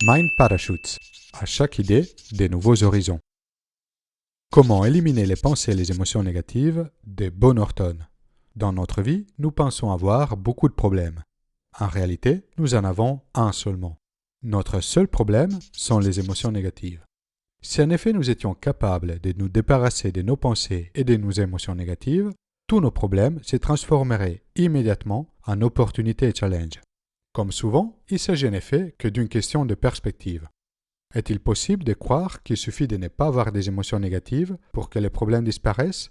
Mind Parachutes. À chaque idée, des nouveaux horizons. Comment éliminer les pensées et les émotions négatives de Bo Norton. Dans notre vie, nous pensons avoir beaucoup de problèmes. En réalité, nous en avons un seulement. Notre seul problème sont les émotions négatives. Si en effet nous étions capables de nous débarrasser de nos pensées et de nos émotions négatives, tous nos problèmes se transformeraient immédiatement en opportunités et challenges. Comme souvent, il s'agit en effet que d'une question de perspective. Est-il possible de croire qu'il suffit de ne pas avoir des émotions négatives pour que les problèmes disparaissent?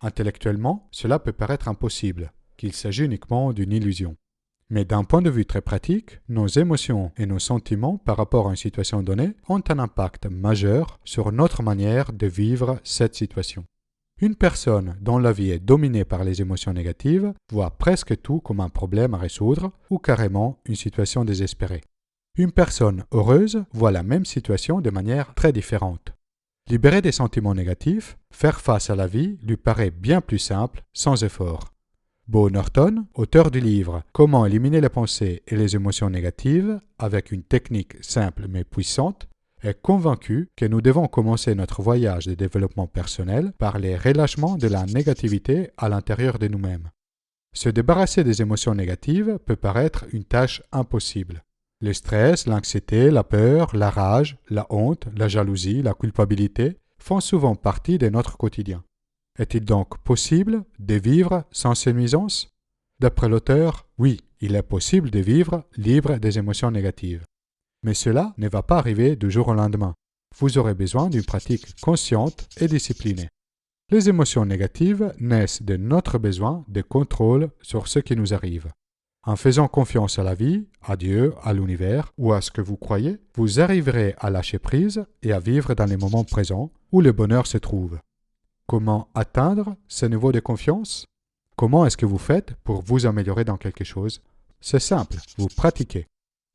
Intellectuellement, cela peut paraître impossible, qu'il s'agit uniquement d'une illusion. Mais d'un point de vue très pratique, nos émotions et nos sentiments par rapport à une situation donnée ont un impact majeur sur notre manière de vivre cette situation. Une personne dont la vie est dominée par les émotions négatives voit presque tout comme un problème à résoudre ou carrément une situation désespérée. Une personne heureuse voit la même situation de manière très différente. Libérer des sentiments négatifs, faire face à la vie lui paraît bien plus simple, sans effort. Bo Norton, auteur du livre « Comment éliminer les pensées et les émotions négatives avec une technique simple mais puissante », est convaincu que nous devons commencer notre voyage de développement personnel par les relâchements de la négativité à l'intérieur de nous-mêmes. Se débarrasser des émotions négatives peut paraître une tâche impossible. Le stress, l'anxiété, la peur, la rage, la honte, la jalousie, la culpabilité font souvent partie de notre quotidien. Est-il donc possible de vivre sans ces nuisances? D'après l'auteur, oui, il est possible de vivre libre des émotions négatives. Mais cela ne va pas arriver du jour au lendemain. Vous aurez besoin d'une pratique consciente et disciplinée. Les émotions négatives naissent de notre besoin de contrôle sur ce qui nous arrive. En faisant confiance à la vie, à Dieu, à l'univers ou à ce que vous croyez, vous arriverez à lâcher prise et à vivre dans les moments présents où le bonheur se trouve. Comment atteindre ce niveau de confiance? Comment est-ce que vous faites pour vous améliorer dans quelque chose? C'est simple, vous pratiquez.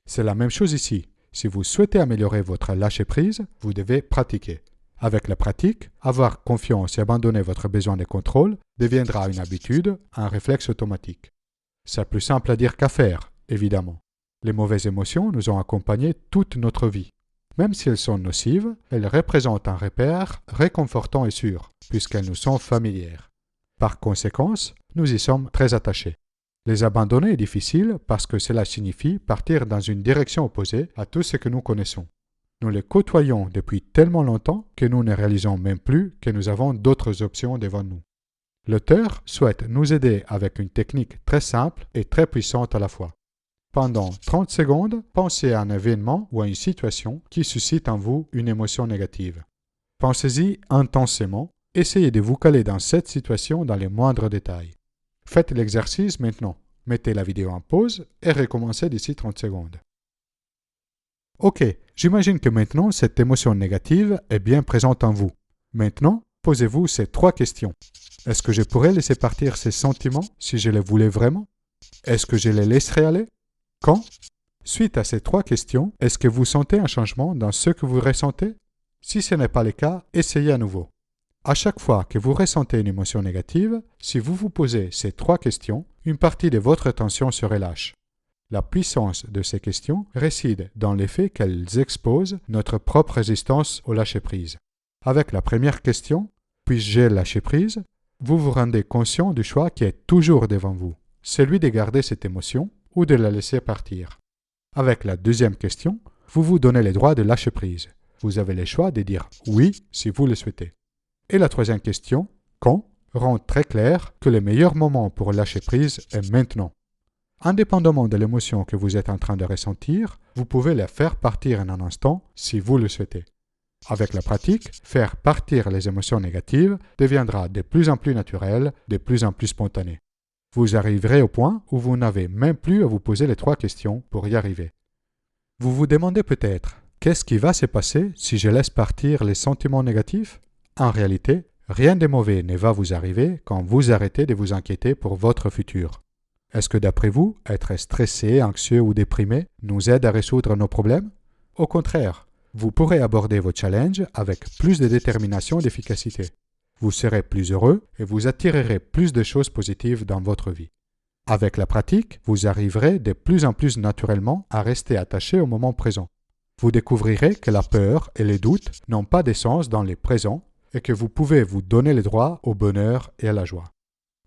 C'est la même chose ici. Si vous souhaitez améliorer votre lâcher-prise, vous devez pratiquer. Avec la pratique, avoir confiance et abandonner votre besoin de contrôle deviendra une habitude, un réflexe automatique. C'est plus simple à dire qu'à faire, évidemment. Les mauvaises émotions nous ont accompagnés toute notre vie. Même si elles sont nocives, elles représentent un repère réconfortant et sûr, puisqu'elles nous sont familières. Par conséquent, nous y sommes très attachés. Les abandonner est difficile parce que cela signifie partir dans une direction opposée à tout ce que nous connaissons. Nous les côtoyons depuis tellement longtemps que nous ne réalisons même plus que nous avons d'autres options devant nous. L'auteur souhaite nous aider avec une technique très simple et très puissante à la fois. Pendant 30 secondes, pensez à un événement ou à une situation qui suscite en vous une émotion négative. Pensez-y intensément, essayez de vous caler dans cette situation dans les moindres détails. Faites l'exercice maintenant. Mettez la vidéo en pause et recommencez d'ici 30 secondes. Ok, j'imagine que maintenant cette émotion négative est bien présente en vous. Maintenant, posez-vous ces 3 questions. Est-ce que je pourrais laisser partir ces sentiments si je les voulais vraiment? Est-ce que je les laisserai aller? Quand? Suite à ces 3 questions, est-ce que vous sentez un changement dans ce que vous ressentez? Si ce n'est pas le cas, essayez à nouveau. À chaque fois que vous ressentez une émotion négative, si vous vous posez ces 3 questions, une partie de votre attention se relâche. La puissance de ces questions réside dans l'effet qu'elles exposent notre propre résistance au lâcher-prise. Avec la première question, puis-je lâcher prise? Vous vous rendez conscient du choix qui est toujours devant vous, celui de garder cette émotion ou de la laisser partir. Avec la deuxième question, vous vous donnez le droit de lâcher prise. Vous avez le choix de dire oui si vous le souhaitez. Et la troisième question, quand, rend très clair que le meilleur moment pour lâcher prise est maintenant. Indépendamment de l'émotion que vous êtes en train de ressentir, vous pouvez la faire partir en un instant si vous le souhaitez. Avec la pratique, faire partir les émotions négatives deviendra de plus en plus naturel, de plus en plus spontané. Vous arriverez au point où vous n'avez même plus à vous poser les 3 questions pour y arriver. Vous vous demandez peut-être, qu'est-ce qui va se passer si je laisse partir les sentiments négatifs? En réalité, rien de mauvais ne va vous arriver quand vous arrêtez de vous inquiéter pour votre futur. Est-ce que d'après vous, être stressé, anxieux ou déprimé nous aide à résoudre nos problèmes? Au contraire, vous pourrez aborder vos challenges avec plus de détermination et d'efficacité. Vous serez plus heureux et vous attirerez plus de choses positives dans votre vie. Avec la pratique, vous arriverez de plus en plus naturellement à rester attaché au moment présent. Vous découvrirez que la peur et les doutes n'ont pas d'essence dans les présents et que vous pouvez vous donner le droit au bonheur et à la joie.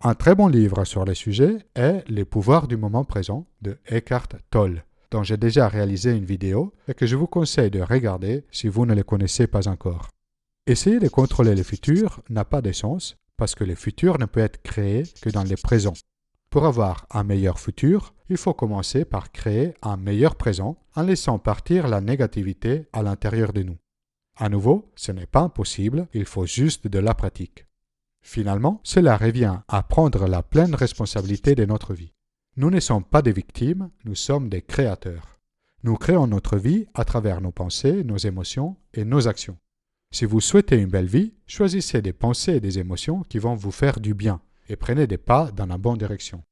Un très bon livre sur le sujet est Les pouvoirs du moment présent de Eckhart Tolle, dont j'ai déjà réalisé une vidéo et que je vous conseille de regarder si vous ne le connaissez pas encore. Essayer de contrôler le futur n'a pas de sens parce que le futur ne peut être créé que dans le présent. Pour avoir un meilleur futur, il faut commencer par créer un meilleur présent en laissant partir la négativité à l'intérieur de nous. À nouveau, ce n'est pas impossible, il faut juste de la pratique. Finalement, cela revient à prendre la pleine responsabilité de notre vie. Nous ne sommes pas des victimes, nous sommes des créateurs. Nous créons notre vie à travers nos pensées, nos émotions et nos actions. Si vous souhaitez une belle vie, choisissez des pensées et des émotions qui vont vous faire du bien et prenez des pas dans la bonne direction.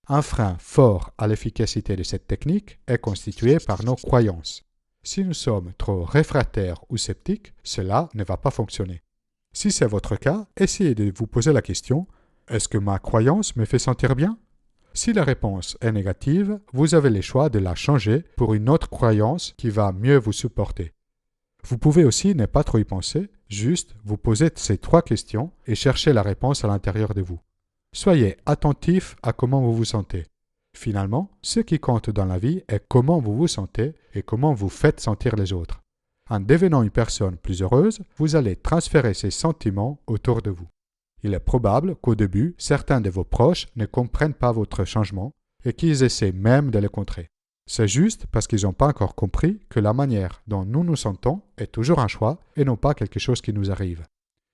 Un frein fort à l'efficacité de cette technique est constitué par nos croyances. Si nous sommes trop réfractaires ou sceptiques, cela ne va pas fonctionner. Si c'est votre cas, essayez de vous poser la question « Est-ce que ma croyance me fait sentir bien ?» Si la réponse est négative, vous avez le choix de la changer pour une autre croyance qui va mieux vous supporter. Vous pouvez aussi ne pas trop y penser, juste vous poser ces 3 questions et chercher la réponse à l'intérieur de vous. Soyez attentif à comment vous vous sentez. Finalement, ce qui compte dans la vie est comment vous vous sentez et comment vous faites sentir les autres. En devenant une personne plus heureuse, vous allez transférer ces sentiments autour de vous. Il est probable qu'au début, certains de vos proches ne comprennent pas votre changement et qu'ils essaient même de le contrer. C'est juste parce qu'ils n'ont pas encore compris que la manière dont nous nous sentons est toujours un choix et non pas quelque chose qui nous arrive.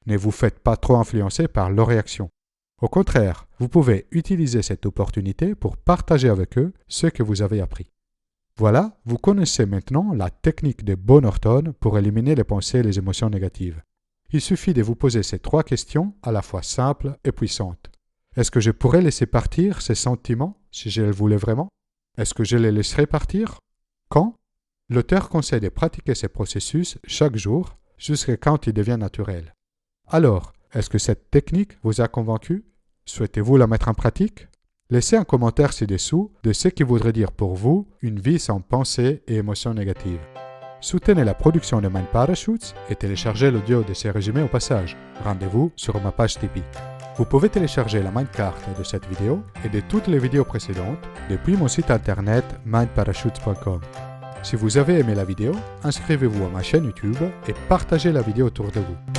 Ne vous faites pas trop influencer par leurs réactions. Au contraire, vous pouvez utiliser cette opportunité pour partager avec eux ce que vous avez appris. Voilà, vous connaissez maintenant la technique de Bo Norton pour éliminer les pensées et les émotions négatives. Il suffit de vous poser ces 3 questions à la fois simples et puissantes. Est-ce que je pourrais laisser partir ces sentiments si je le voulais vraiment? Est-ce que je les laisserai partir? Quand? L'auteur conseille de pratiquer ces processus chaque jour jusqu'à quand il devient naturel. Alors, est-ce que cette technique vous a convaincu? Souhaitez-vous la mettre en pratique? Laissez un commentaire ci-dessous de ce qui voudrait dire pour vous une vie sans pensées et émotions négatives. Soutenez la production de Mind Parachutes et téléchargez l'audio de ces résumés au passage. Rendez-vous sur ma page Tipeee. Vous pouvez télécharger la Mindcard de cette vidéo et de toutes les vidéos précédentes depuis mon site internet mindparachutes.com. Si vous avez aimé la vidéo, inscrivez-vous à ma chaîne YouTube et partagez la vidéo autour de vous.